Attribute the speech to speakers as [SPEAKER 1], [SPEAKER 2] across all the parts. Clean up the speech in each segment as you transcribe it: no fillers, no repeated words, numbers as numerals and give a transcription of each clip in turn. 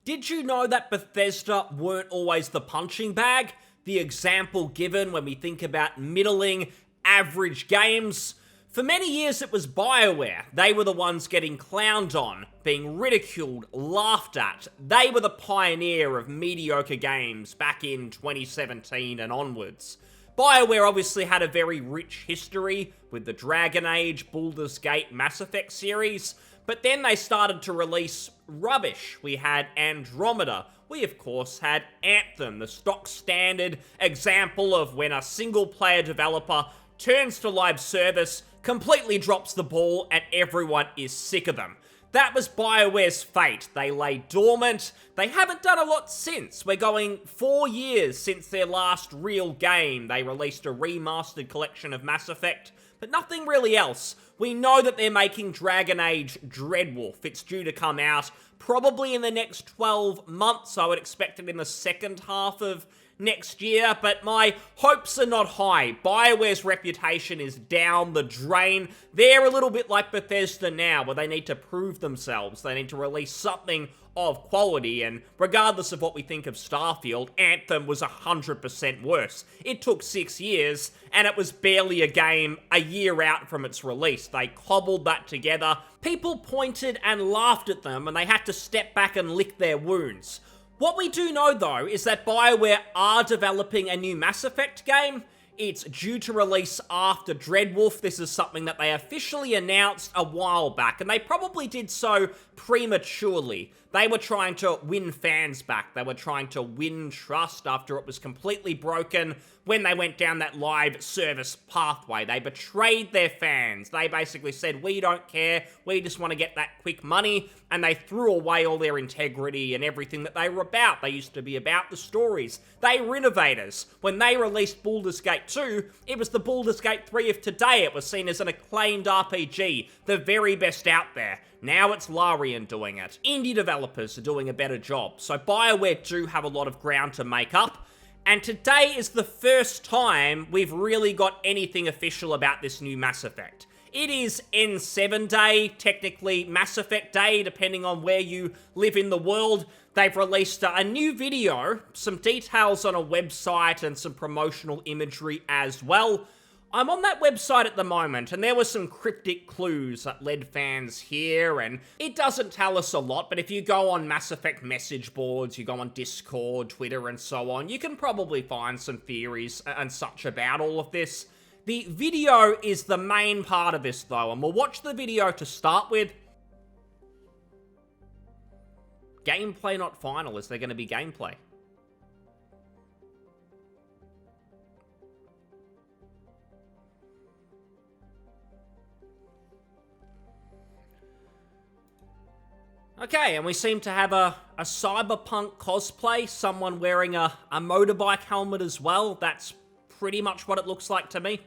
[SPEAKER 1] Did you know that Bethesda weren't always the punching bag? The example given when we think about middling, average games? For many years it was Bioware. They were the ones getting clowned on, being ridiculed, laughed at. They were the pioneer of mediocre games back in 2017 and onwards. Bioware obviously had a very rich history with the Dragon Age, Baldur's Gate, Mass Effect series, but then they started to release rubbish. We had Andromeda. We, of course, had Anthem, the stock standard example of when a single-player developer turns to live service, completely drops the ball, and everyone is sick of them. That was BioWare's fate. They lay dormant. They haven't done a lot since. We're going 4 years since their last real game. They released a remastered collection of Mass Effect, but nothing really else. We know that they're making Dragon Age Dreadwolf. It's due to come out probably in the next 12 months. I would expect it in the second half of next year, but my hopes are not high. BioWare's reputation is down the drain. They're a little bit like Bethesda now, where they need to prove themselves. They need to release something of quality, and regardless of what we think of Starfield, Anthem was 100% worse. It took 6 years, and it was barely a game a year out from its release. They cobbled that together. People pointed and laughed at them, and they had to step back and lick their wounds. What we do know, though, is that BioWare are developing a new Mass Effect game. It's due to release after Dreadwolf. This is something that they officially announced a while back, and they probably did so prematurely. They were trying to win fans back. They were trying to win trust after it was completely broken when they went down that live service pathway. They betrayed their fans. They basically said, we don't care, we just want to get that quick money, and they threw away all their integrity and everything that they were about. They used to be about the stories. They were innovators. When they released Baldur's Gate 2, it was the Baldur's Gate 3 of today. It was seen as an acclaimed RPG, the very best out there. Now it's Larian doing it. Indie developers are doing a better job, so BioWare do have a lot of ground to make up. And today is the first time we've really got anything official about this new Mass Effect. It is N7 Day, technically Mass Effect Day, depending on where you live in the world. They've released a new video, some details on a website, and some promotional imagery as well. I'm on that website at the moment, and there were some cryptic clues that led fans here, and it doesn't tell us a lot, but if you go on Mass Effect message boards, you go on Discord, Twitter, and so on, you can probably find some theories and such about all of this. The video is the main part of this, though, and we'll watch the video to start with. Gameplay not final. Is there going to be gameplay? Okay, and we seem to have a Cyberpunk cosplay, someone wearing a motorbike helmet as well. That's pretty much what it looks like to me.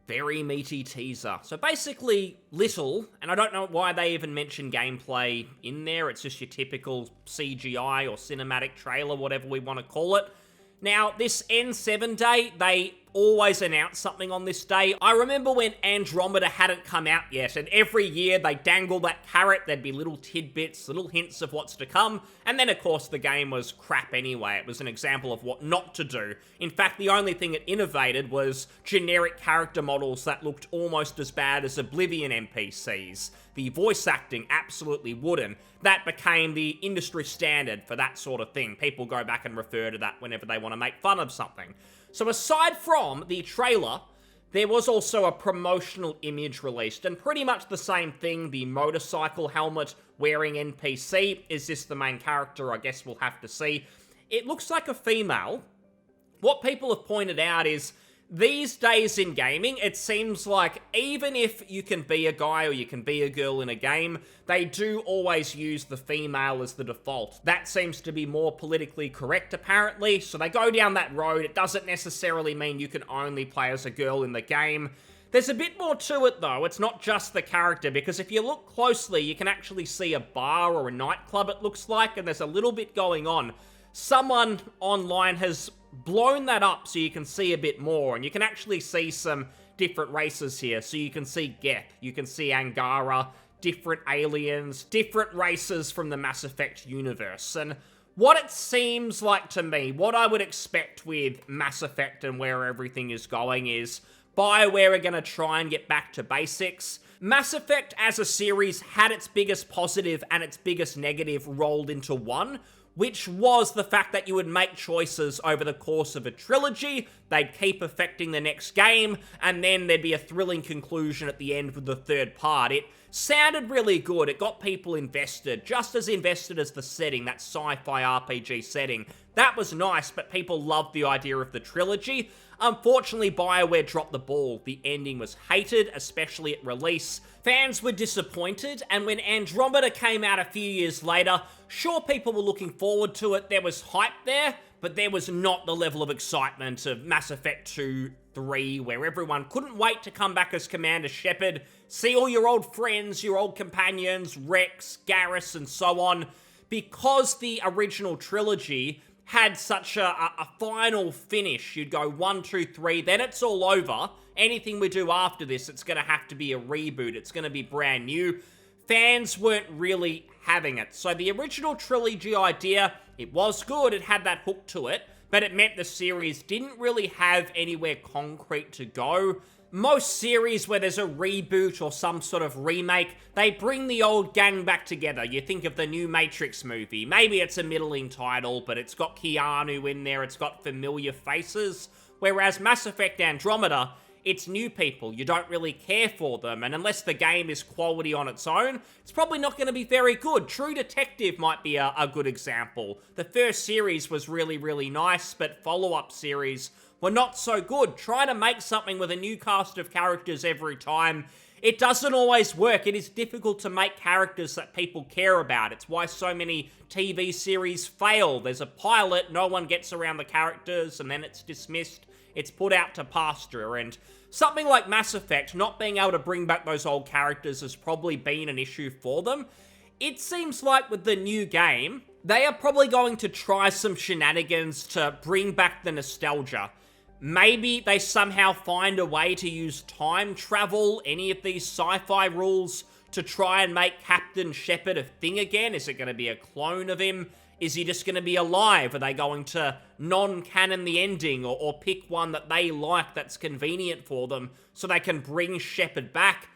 [SPEAKER 1] Very meaty teaser. So basically, little, and I don't know why they even mention gameplay in there. It's just your typical CGI or cinematic trailer, whatever we want to call it. Now, this N7 Day, they always announce something on this day. I remember when Andromeda hadn't come out yet, and every year they dangle that carrot, there'd be little tidbits, little hints of what's to come, and then of course the game was crap anyway. It was an example of what not to do. In fact, the only thing it innovated was generic character models that looked almost as bad as Oblivion NPCs. The voice acting absolutely wooden. That became the industry standard for that sort of thing. People go back and refer to that whenever they want to make fun of something. So aside from the trailer, there was also a promotional image released, and pretty much the same thing. The motorcycle helmet wearing NPC. Is this the main character? I guess we'll have to see. It looks like a female. What people have pointed out is, these days in gaming, it seems like even if you can be a guy or you can be a girl in a game, they do always use the female as the default. That seems to be more politically correct, apparently, so they go down that road. It doesn't necessarily mean you can only play as a girl in the game. There's a bit more to it, though. It's not just the character, because if you look closely, you can actually see a bar or a nightclub, it looks like, and there's a little bit going on. Someone online has blown that up so you can see a bit more, and you can actually see some different races here. So you can see Geth, you can see Angara, different aliens, different races from the Mass Effect universe. And what it seems like to me, what I would expect with Mass Effect and where everything is going is Bioware are going to try and get back to basics. Mass Effect as a series had its biggest positive and its biggest negative rolled into one, which was the fact that you would make choices over the course of a trilogy, they'd keep affecting the next game, and then there'd be a thrilling conclusion at the end with the third part. It sounded really good, it got people invested, just as invested as the setting, that sci-fi RPG setting. That was nice, but people loved the idea of the trilogy. Unfortunately, Bioware dropped the ball. The ending was hated, especially at release. Fans were disappointed, and when Andromeda came out a few years later, sure, people were looking forward to it, there was hype there, but there was not the level of excitement of Mass Effect 2, 3, where everyone couldn't wait to come back as Commander Shepard, see all your old friends, your old companions, Rex, Garrus, and so on. Because the original trilogy had such a final finish, you'd go 1, 2, 3, then it's all over. Anything we do after this, it's going to have to be a reboot. It's going to be brand new. Fans weren't really having it. So the original trilogy idea, it was good, it had that hook to it, but it meant the series didn't really have anywhere concrete to go. Most series where there's a reboot or some sort of remake, they bring the old gang back together. You think of the new Matrix movie. Maybe it's a middling title, but it's got Keanu in there, it's got familiar faces. Whereas Mass Effect Andromeda, it's new people. You don't really care for them, and unless the game is quality on its own, it's probably not going to be very good. True Detective might be a good example. The first series was really, really nice, but follow-up series were not so good. Trying to make something with a new cast of characters every time, it doesn't always work. It is difficult to make characters that people care about. It's why so many TV series fail. There's a pilot, no one gets around the characters, and then it's dismissed. It's put out to pasture, and something like Mass Effect, not being able to bring back those old characters has probably been an issue for them. It seems like with the new game, they are probably going to try some shenanigans to bring back the nostalgia. Maybe they somehow find a way to use time travel, any of these sci-fi rules, to try and make Captain Shepard a thing again. Is it going to be a clone of him? Is he just going to be alive? Are they going to non-canon the ending or pick one that they like that's convenient for them so they can bring Shepard back?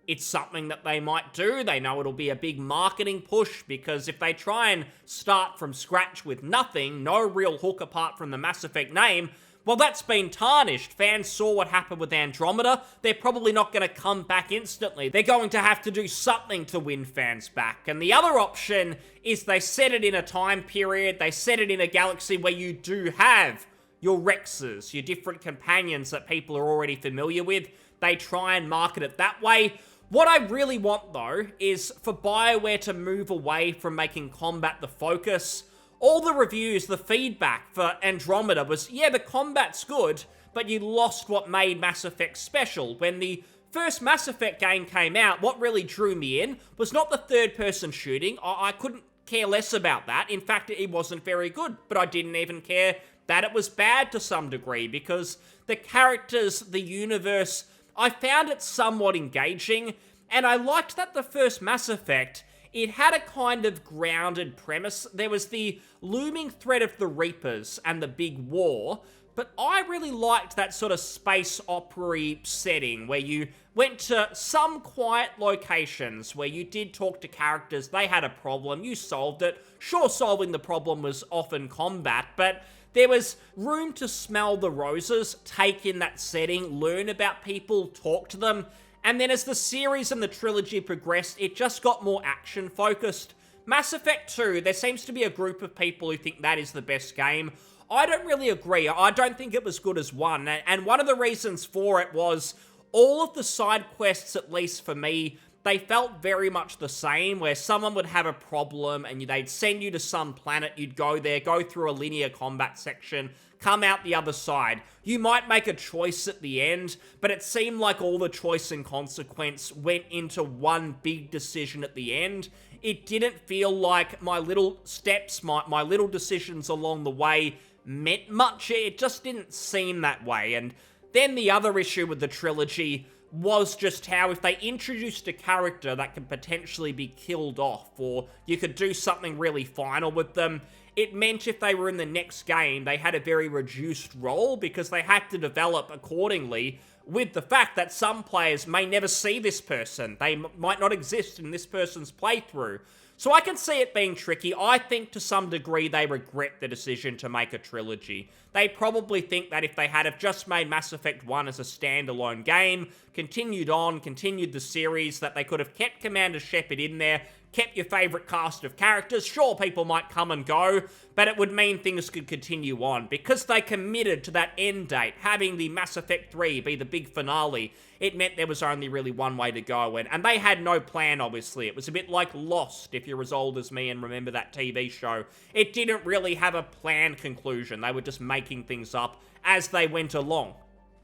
[SPEAKER 1] It's something that they might do. They know it'll be a big marketing push because if they try and start from scratch with nothing, no real hook apart from the Mass Effect name, well, that's been tarnished. Fans saw what happened with Andromeda. They're probably not going to come back instantly. They're going to have to do something to win fans back. And the other option is they set it in a time period, they set it in a galaxy where you do have your Rexes, your different companions that people are already familiar with. They try and market it that way. What I really want, though, is for Bioware to move away from making combat the focus. All the reviews, the feedback for Andromeda was, yeah, the combat's good, but you lost what made Mass Effect special. When the first Mass Effect game came out, what really drew me in was not the third-person shooting. I couldn't care less about that. In fact, it wasn't very good, but I didn't even care that it was bad to some degree, because the characters, the universe, I found it somewhat engaging, and I liked that the first Mass Effect, it had a kind of grounded premise. There was the looming threat of the Reapers and the big war, but I really liked that sort of space opera setting where you went to some quiet locations where you did talk to characters, they had a problem, you solved it. Sure, solving the problem was often combat, but there was room to smell the roses, take in that setting, learn about people, talk to them. And then as the series and the trilogy progressed, it just got more action-focused. Mass Effect 2, there seems to be a group of people who think that is the best game. I don't really agree. I don't think it was good as 1. And one of the reasons for it was all of the side quests, at least for me, they felt very much the same, where someone would have a problem and they'd send you to some planet, you'd go there, go through a linear combat section, come out the other side. You might make a choice at the end, but it seemed like all the choice and consequence went into one big decision at the end. It didn't feel like my little steps, my little decisions along the way meant much. It just didn't seem that way. And then the other issue with the trilogy was just how if they introduced a character that could potentially be killed off, or you could do something really final with them, it meant if they were in the next game, they had a very reduced role because they had to develop accordingly with the fact that some players may never see this person. They might not exist in this person's playthrough. So I can see it being tricky. I think to some degree they regret the decision to make a trilogy. They probably think that if they had have just made Mass Effect 1 as a standalone game, continued the series, that they could have kept Commander Shepard in there, kept your favourite cast of characters. Sure, people might come and go, but it would mean things could continue on. Because they committed to that end date, having the Mass Effect 3 be the big finale, it meant there was only really one way to go, and they had no plan, obviously. It was a bit like Lost, if you're as old as me and remember that TV show. It didn't really have a planned conclusion. They were just making things up as they went along.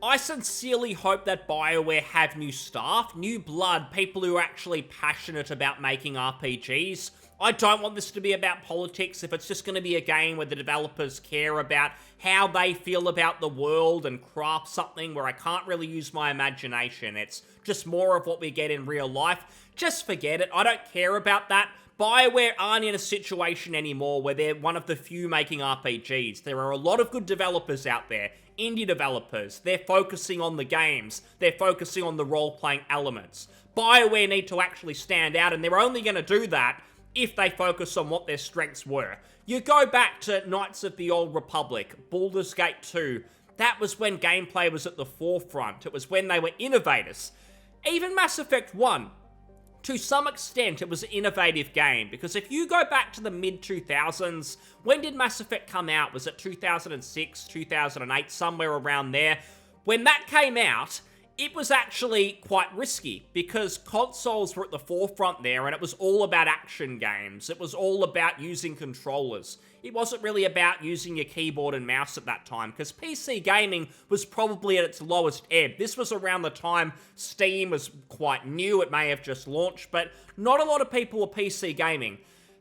[SPEAKER 1] I sincerely hope that Bioware have new staff, new blood, people who are actually passionate about making RPGs. I don't want this to be about politics. If it's just going to be a game where the developers care about how they feel about the world and craft something where I can't really use my imagination, it's just more of what we get in real life, just forget it. I don't care about that. Bioware aren't in a situation anymore where they're one of the few making RPGs. There are a lot of good developers out there, indie developers. They're focusing on the games. They're focusing on the role-playing elements. Bioware need to actually stand out, and they're only going to do that if they focus on what their strengths were. You go back to Knights of the Old Republic, Baldur's Gate 2, that was when gameplay was at the forefront. It was when they were innovators. Even Mass Effect 1, to some extent, it was an innovative game, because if you go back to the mid-2000s, when did Mass Effect come out? Was it 2006, 2008, somewhere around there? When that came out, it was actually quite risky, because consoles were at the forefront there, and it was all about action games. It was all about using controllers. It wasn't really about using your keyboard and mouse at that time, because PC gaming was probably at its lowest ebb. This was around the time Steam was quite new. It may have just launched, but not a lot of people were PC gaming.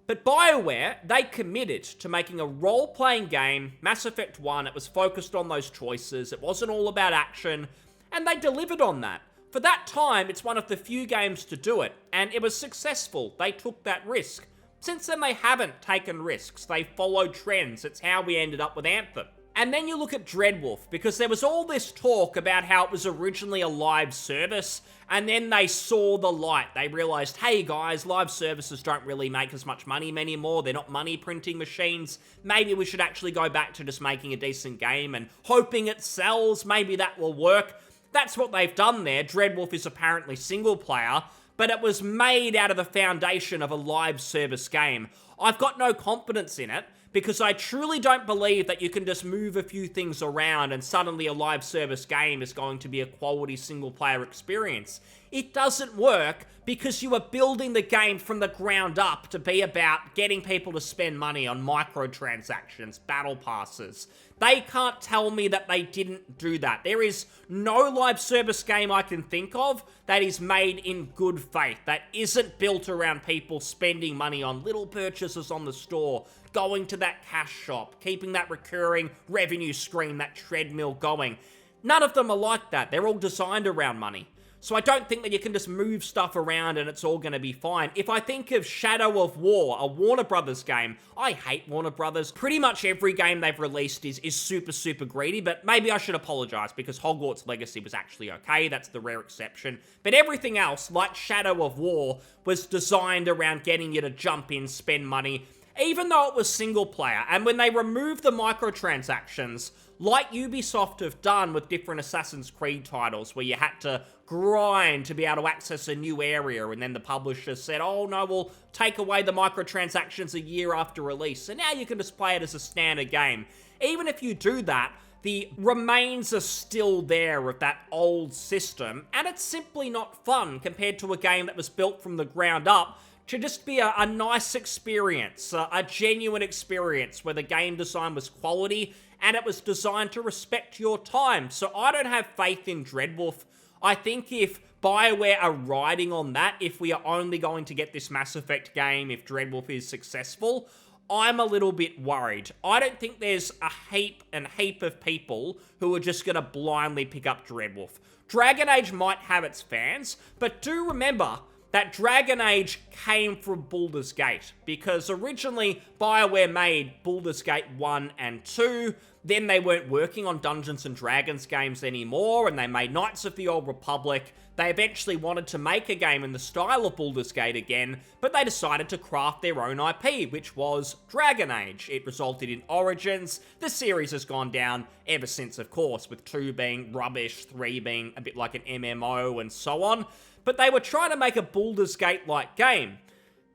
[SPEAKER 1] But Bioware, they committed to making a role-playing game, Mass Effect 1. It was focused on those choices. It wasn't all about action. And they delivered on that. For that time, it's one of the few games to do it, and it was successful. They took that risk. Since then, they haven't taken risks. They followed trends. It's how we ended up with Anthem. And then you look at Dreadwolf, because there was all this talk about how it was originally a live service, and then they saw the light. They realized, hey guys, live services don't really make as much money anymore. They're not money printing machines. Maybe we should actually go back to just making a decent game and hoping it sells. Maybe that will work. That's what they've done there. Dreadwolf is apparently single player, but it was made out of the foundation of a live service game. I've got no confidence in it, because I truly don't believe that you can just move a few things around and suddenly a live service game is going to be a quality single player experience. It doesn't work because you are building the game from the ground up to be about getting people to spend money on microtransactions, battle passes. They can't tell me that they didn't do that. There is no live service game I can think of that is made in good faith, that isn't built around people spending money on little purchases on the store, going to that cash shop, keeping that recurring revenue stream, that treadmill going. None of them are like that. They're all designed around money. So I don't think that you can just move stuff around and it's all going to be fine. If I think of Shadow of War, a Warner Brothers game, I hate Warner Brothers. Pretty much every game they've released is super, super greedy, but maybe I should apologize because Hogwarts Legacy was actually okay. That's the rare exception. But everything else, like Shadow of War, was designed around getting you to jump in, spend money, even though it was single player. And when they removed the microtransactions, like Ubisoft have done with different Assassin's Creed titles, where you had to grind to be able to access a new area, and then the publisher said, oh no, we'll take away the microtransactions a year after release, and now you can just play it as a standard game. Even if you do that, the remains are still there of that old system, and it's simply not fun compared to a game that was built from the ground up to just be a nice experience, a genuine experience where the game design was quality and it was designed to respect your time. So I don't have faith in Dreadwolf. I think if Bioware are riding on that, if we are only going to get this Mass Effect game, if Dreadwolf is successful, I'm a little bit worried. I don't think there's a heap of people who are just going to blindly pick up Dreadwolf. Dragon Age might have its fans, but do remember that Dragon Age came from Baldur's Gate, because originally Bioware made Baldur's Gate 1 and 2, then they weren't working on Dungeons & Dragons games anymore, and they made Knights of the Old Republic. They eventually wanted to make a game in the style of Baldur's Gate again, but they decided to craft their own IP, which was Dragon Age. It resulted in Origins. The series has gone down ever since, of course, with 2 being rubbish, 3 being a bit like an MMO, and so on. But they were trying to make a Baldur's Gate-like game.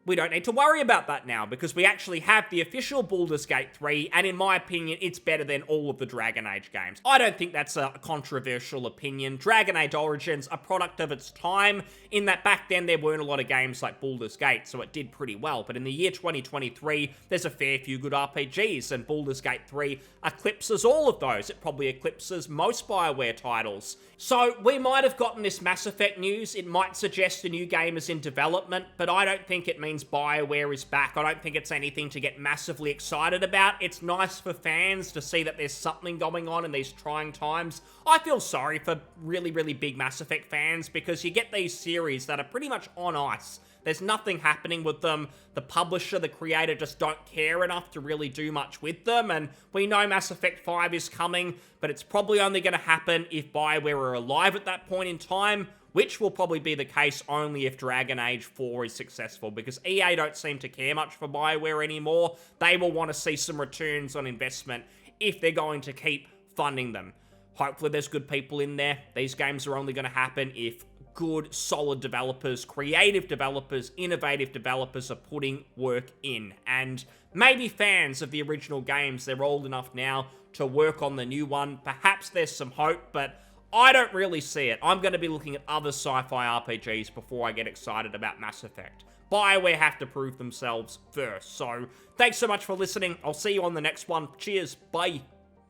[SPEAKER 1] We don't need to worry about that now, because we actually have the official Baldur's Gate 3, and in my opinion, it's better than all of the Dragon Age games. I don't think that's a controversial opinion. Dragon Age Origins, a product of its time, in that back then there weren't a lot of games like Baldur's Gate, so it did pretty well. But in the year 2023, there's a fair few good RPGs, and Baldur's Gate 3 eclipses all of those. It probably eclipses most Bioware titles. So we might have gotten this Mass Effect news. It might suggest a new game is in development, but I don't think it means Bioware is back. I don't think it's anything to get massively excited about. It's nice for fans to see that there's something going on in these trying times. I feel sorry for really big Mass Effect fans, because you get these series that are pretty much on ice. There's nothing happening with them. The publisher, the creator just don't care enough to really do much with them. And we know Mass Effect 5 is coming, but it's probably only going to happen if Bioware are alive at that point in time, which will probably be the case only if Dragon Age 4 is successful, because EA don't seem to care much for Bioware anymore. They will want to see some returns on investment if they're going to keep funding them. Hopefully there's good people in there. These games are only going to happen if good, solid developers, creative developers, innovative developers are putting work in. And maybe fans of the original games, they're old enough now to work on the new one. Perhaps there's some hope, but I don't really see it. I'm going to be looking at other sci-fi RPGs before I get excited about Mass Effect. Bioware have to prove themselves first. So, thanks so much for listening. I'll see you on the next one. Cheers. Bye.